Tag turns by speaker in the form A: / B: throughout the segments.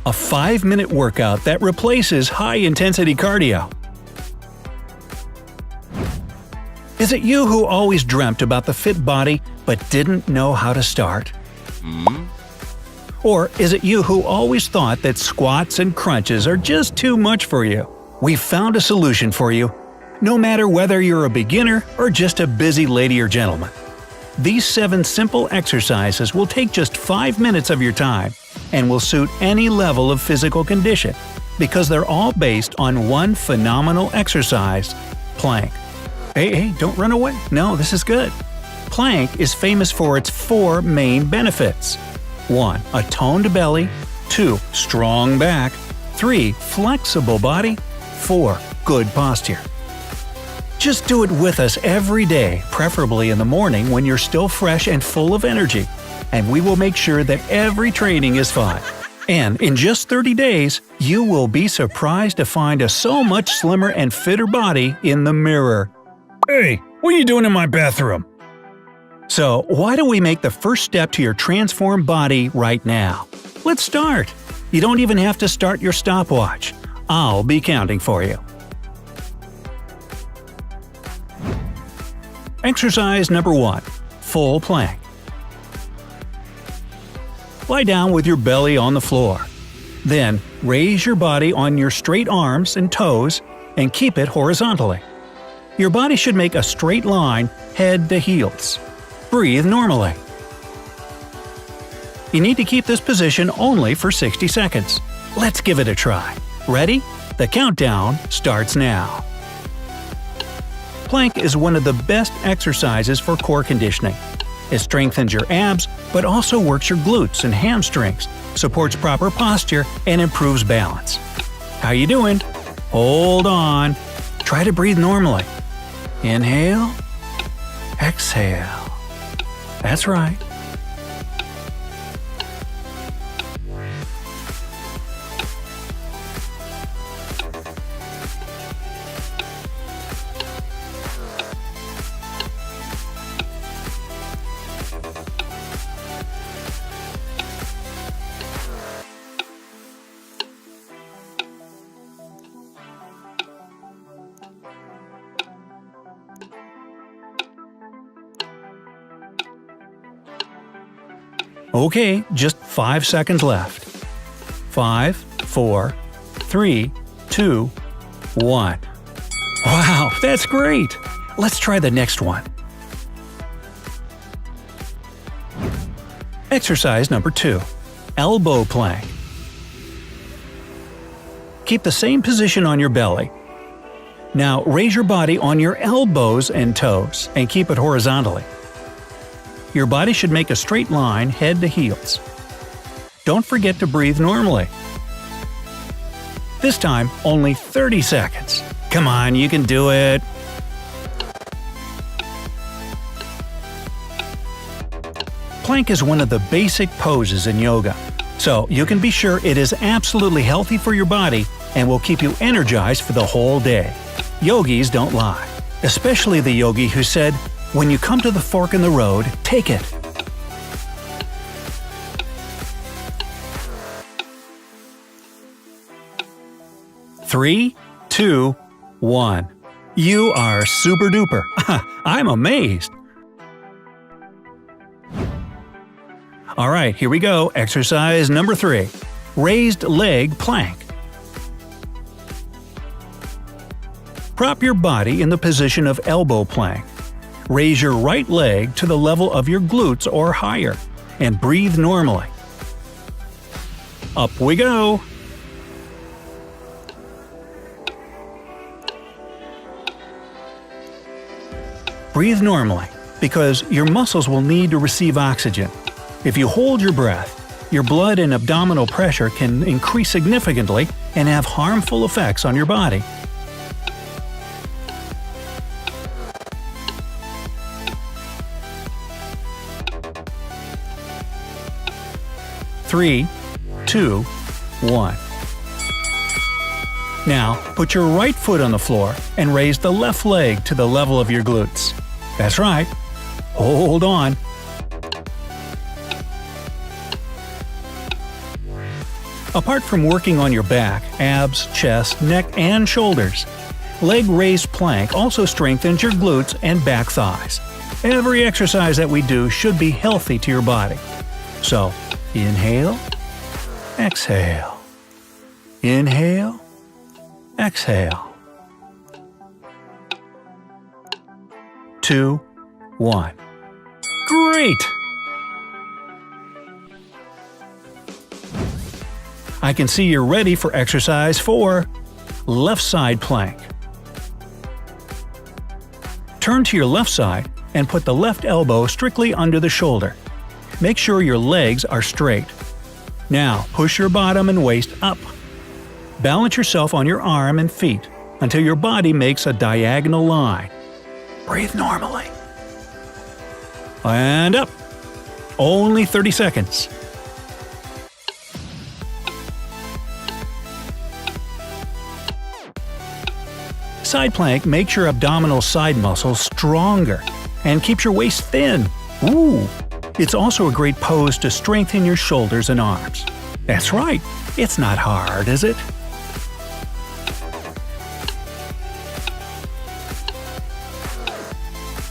A: a 5-minute workout that replaces high-intensity cardio. Is it you who always dreamt about the fit body but didn't know how to start? Or is it you who always thought that squats and crunches are just too much for you? We've found a solution for you, no matter whether you're a beginner or just a busy lady or gentleman. These 7 simple exercises will take just 5 minutes of your time and will suit any level of physical condition because they're all based on one phenomenal exercise – plank. Hey, don't run away. No, this is good. Plank is famous for its 4 main benefits. 1. A toned belly. 2. Strong back. 3. Flexible body. 4. Good posture. Just do it with us every day, preferably in the morning when you're still fresh and full of energy, and we will make sure that every training is fun. And in just 30 days, you will be surprised to find a so much slimmer and fitter body in the mirror. Hey, what are you doing in my bathroom? So, why don't we make the first step to your transformed body right now? Let's start! You don't even have to start your stopwatch. I'll be counting for you. Exercise number 1. Full plank. Lie down with your belly on the floor. Then, raise your body on your straight arms and toes and keep it horizontally. Your body should make a straight line, head to heels. Breathe normally. You need to keep this position only for 60 seconds. Let's give it a try. Ready? The countdown starts now. Plank is one of the best exercises for core conditioning. It strengthens your abs, but also works your glutes and hamstrings, supports proper posture, and improves balance. How you doing? Hold on. Try to breathe normally. Inhale. Exhale. That's right. Okay, just 5 seconds left. 5, 4, 3, 2, 1. Wow, that's great! Let's try the next one. Exercise number 2. Elbow plank. Keep the same position on your belly. Now raise your body on your elbows and toes and keep it horizontally. Your body should make a straight line head to heels. Don't forget to breathe normally. This time, only 30 seconds. Come on, you can do it! Plank is one of the basic poses in yoga, so you can be sure it is absolutely healthy for your body and will keep you energized for the whole day. Yogis don't lie, especially the yogi who said, "When you come to the fork in the road, take it." Three, 2, 1. You are super duper. I'm amazed. Alright, here we go. Exercise number 3. Raised leg plank. Prop your body in the position of elbow plank. Raise your right leg to the level of your glutes or higher, and breathe normally. Up we go! Breathe normally, because your muscles will need to receive oxygen. If you hold your breath, your blood and abdominal pressure can increase significantly and have harmful effects on your body. Three, 2, 1. Now, put your right foot on the floor and raise the left leg to the level of your glutes. That's right. Hold on. Apart from working on your back, abs, chest, neck, and shoulders, leg raised plank also strengthens your glutes and back thighs. Every exercise that we do should be healthy to your body. So, inhale, exhale. Inhale, exhale. 2, 1. Great! I can see you're ready for exercise 4, left side plank. Turn to your left side and put the left elbow strictly under the shoulder. Make sure your legs are straight. Now, push your bottom and waist up. Balance yourself on your arm and feet until your body makes a diagonal line. Breathe normally. And up. Only 30 seconds. Side plank makes your abdominal side muscles stronger and keeps your waist thin. Ooh! It's also a great pose to strengthen your shoulders and arms. That's right, it's not hard, is it?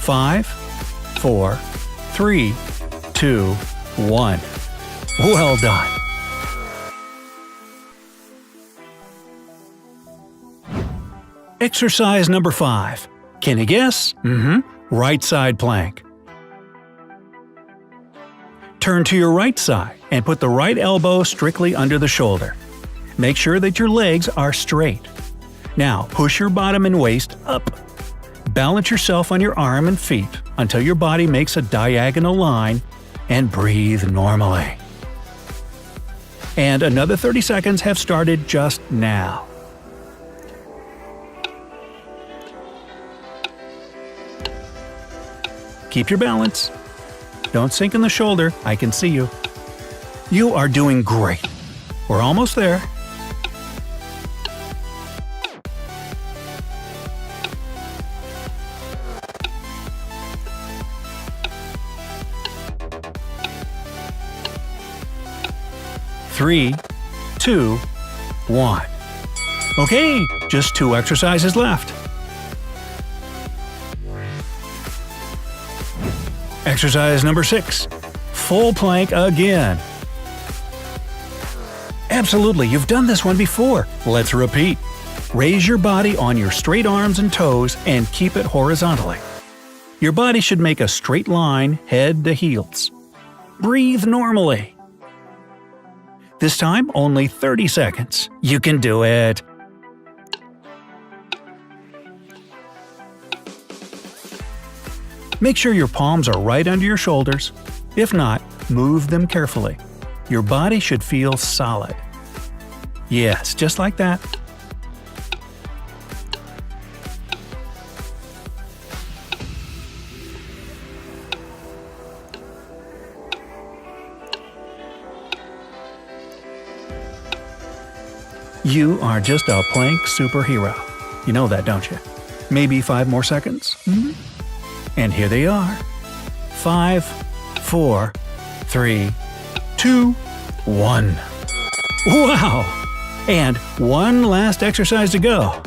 A: Five, 4, 3, 2, 1. Well done! Exercise number 5. Can you guess? Right side plank. Turn to your right side and put the right elbow strictly under the shoulder. Make sure that your legs are straight. Now push your bottom and waist up. Balance yourself on your arm and feet until your body makes a diagonal line and breathe normally. And another 30 seconds have started just now. Keep your balance. Don't sink in the shoulder, I can see you. You are doing great. We're almost there. Three, 2, 1. Okay, just 2 exercises left. Exercise number 6. Full plank again. Absolutely, you've done this one before. Let's repeat. Raise your body on your straight arms and toes and keep it horizontally. Your body should make a straight line, head to heels. Breathe normally. This time, only 30 seconds. You can do it. Make sure your palms are right under your shoulders. If not, move them carefully. Your body should feel solid. Yes, just like that. You are just a plank superhero. You know that, don't you? Maybe 5 more seconds? And here they are. 5, 4, 3, 2, 1. Wow! And one last exercise to go.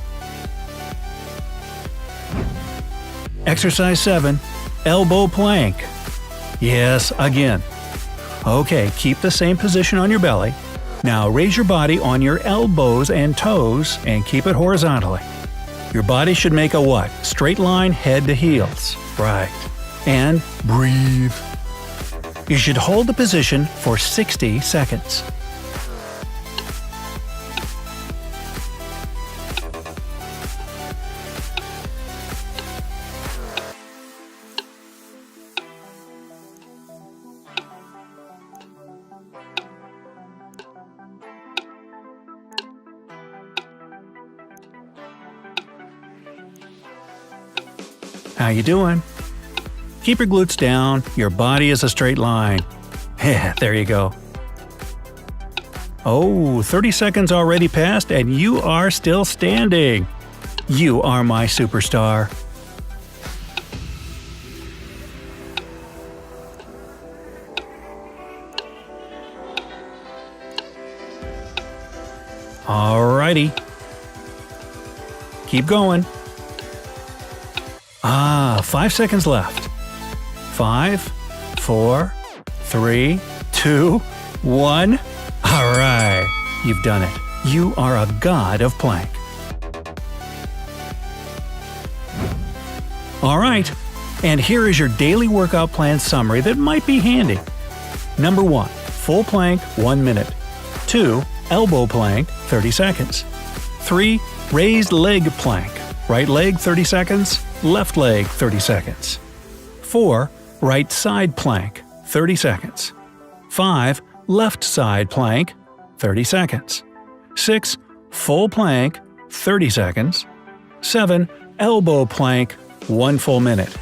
A: Exercise 7, elbow plank. Yes, again. Okay, keep the same position on your belly. Now raise your body on your elbows and toes and keep it horizontally. Your body should make a what? Straight line, head to heels. Right. And breathe. You should hold the position for 60 seconds. How you doing? Keep your glutes down, your body is a straight line. There you go. Oh, 30 seconds already passed and you are still standing. You are my superstar. Alrighty. Keep going. 5 seconds left. 5, 4, 3, 2, 1. Alright, you've done it. You are a god of plank. Alright, and here is your daily workout plan summary that might be handy. Number 1. Full plank 1 minute. 2. Elbow plank 30 seconds. 3. Raised leg plank. Right leg 30 seconds, left leg 30 seconds. 4. Right side plank 30 seconds. 5. Left side plank 30 seconds. 6. Full plank 30 seconds. 7. Elbow plank 1 full minute.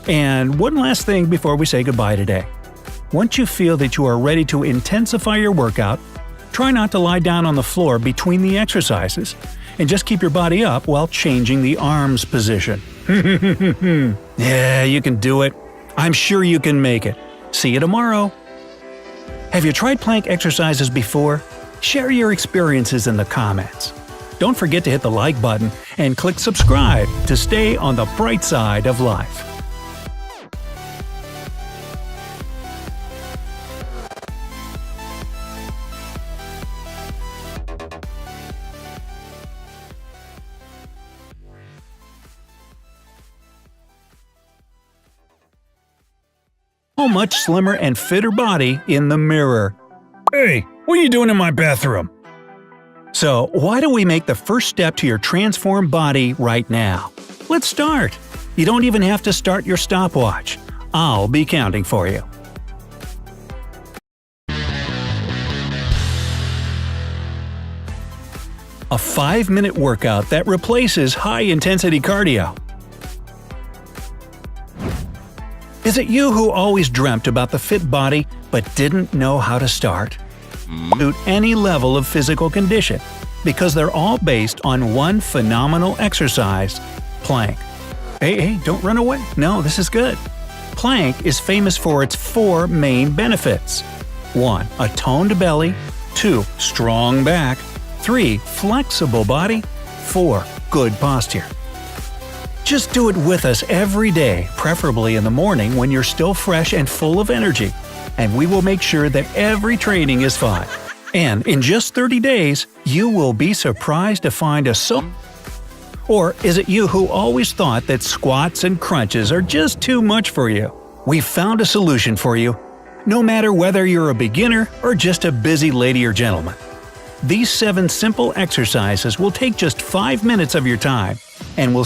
A: And one last thing before we say goodbye today. Once you feel that you are ready to intensify your workout, try not to lie down on the floor between the exercises, and just keep your body up while changing the arms position. Yeah, you can do it. I'm sure you can make it. See you tomorrow. Have you tried plank exercises before? Share your experiences in the comments. Don't forget to hit the like button and click subscribe to stay on the bright side of life. A much slimmer and fitter body in the mirror. Hey, what are you doing in my bathroom? So, why don't we make the first step to your transformed body right now? Let's start. You don't even have to start your stopwatch. I'll be counting for you. A 5-minute workout that replaces high-intensity cardio. Is it you who always dreamt about the fit body but didn't know how to start? Suit any level of physical condition, because they're all based on one phenomenal exercise – plank. Hey, don't run away. No, this is good. Plank is famous for its 4 main benefits. 1. A toned belly. 2. Strong back. 3. Flexible body. 4. Good posture. Just do it with us every day, preferably in the morning when you're still fresh and full of energy, and we will make sure that every training is fun. And in just 30 days, you will be surprised to find a Or is it you who always thought that squats and crunches are just too much for you? We found a solution for you, no matter whether you're a beginner or just a busy lady or gentleman. These 7 simple exercises will take just 5 minutes of your time, and will